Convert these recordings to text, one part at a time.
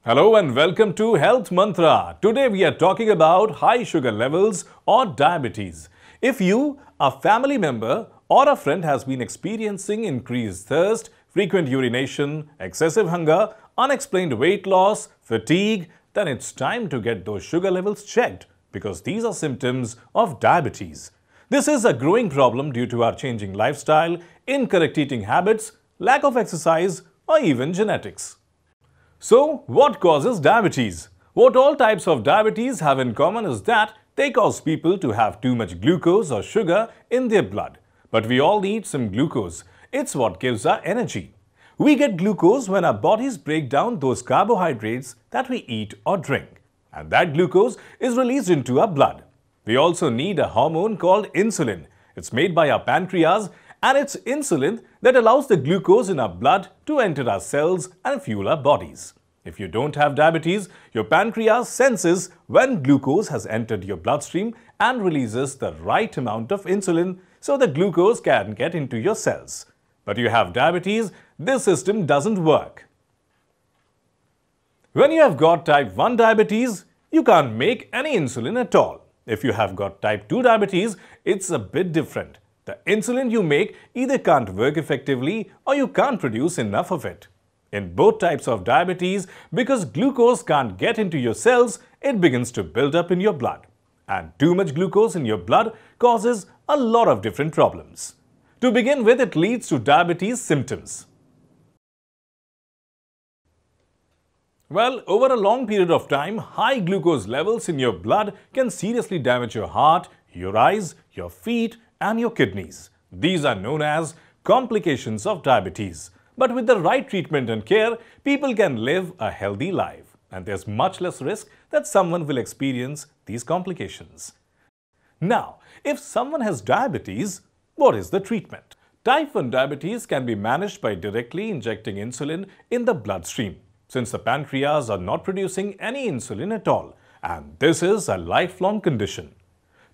Hello and welcome to Health Mantra. Today we are talking about high sugar levels or diabetes. If you, a family member or a friend has been experiencing increased thirst, frequent urination, excessive hunger, unexplained weight loss, fatigue, then it's time to get those sugar levels checked because these are symptoms of diabetes. This is a growing problem due to our changing lifestyle, incorrect eating habits, lack of exercise, or even genetics. So, what causes diabetes? What all types of diabetes have in common is that they cause people to have too much glucose or sugar in their blood. But we all need some glucose. It's what gives our energy. We get glucose when our bodies break down those carbohydrates that we eat or drink. And that glucose is released into our blood. We also need a hormone called insulin. It's made by our pancreas, and it's insulin that allows the glucose in our blood to enter our cells and fuel our bodies. If you don't have diabetes, your pancreas senses when glucose has entered your bloodstream and releases the right amount of insulin so the glucose can get into your cells. But you have diabetes, this system doesn't work. When you have got type 1 diabetes, you can't make any insulin at all. If you have got type 2 diabetes, it's a bit different. The insulin you make either can't work effectively or you can't produce enough of it. In both types of diabetes, because glucose can't get into your cells, it begins to build up in your blood. And too much glucose in your blood causes a lot of different problems. To begin with, it leads to diabetes symptoms. Well, over a long period of time, high glucose levels in your blood can seriously damage your heart, your eyes, your feet, and your kidneys. These are known as complications of diabetes. But with the right treatment and care, people can live a healthy life. And there's much less risk that someone will experience these complications. Now, if someone has diabetes, what is the treatment? Type 1 diabetes can be managed by directly injecting insulin in the bloodstream, since the pancreas are not producing any insulin at all. And this is a lifelong condition.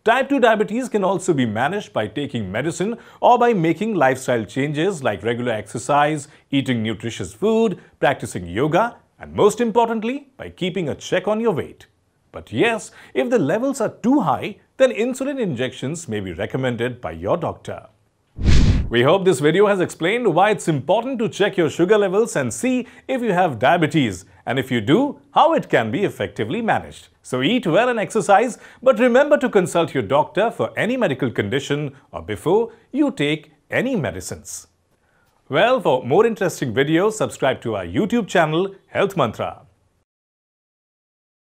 Type 2 diabetes can also be managed by taking medicine or by making lifestyle changes like regular exercise, eating nutritious food, practicing yoga, and most importantly, by keeping a check on your weight. But yes, if the levels are too high, then insulin injections may be recommended by your doctor. We hope this video has explained why it's important to check your sugar levels and see if you have diabetes, and if you do, how it can be effectively managed. So eat well and exercise, but remember to consult your doctor for any medical condition or before you take any medicines. Well, for more interesting videos, subscribe to our YouTube channel, Health Mantra.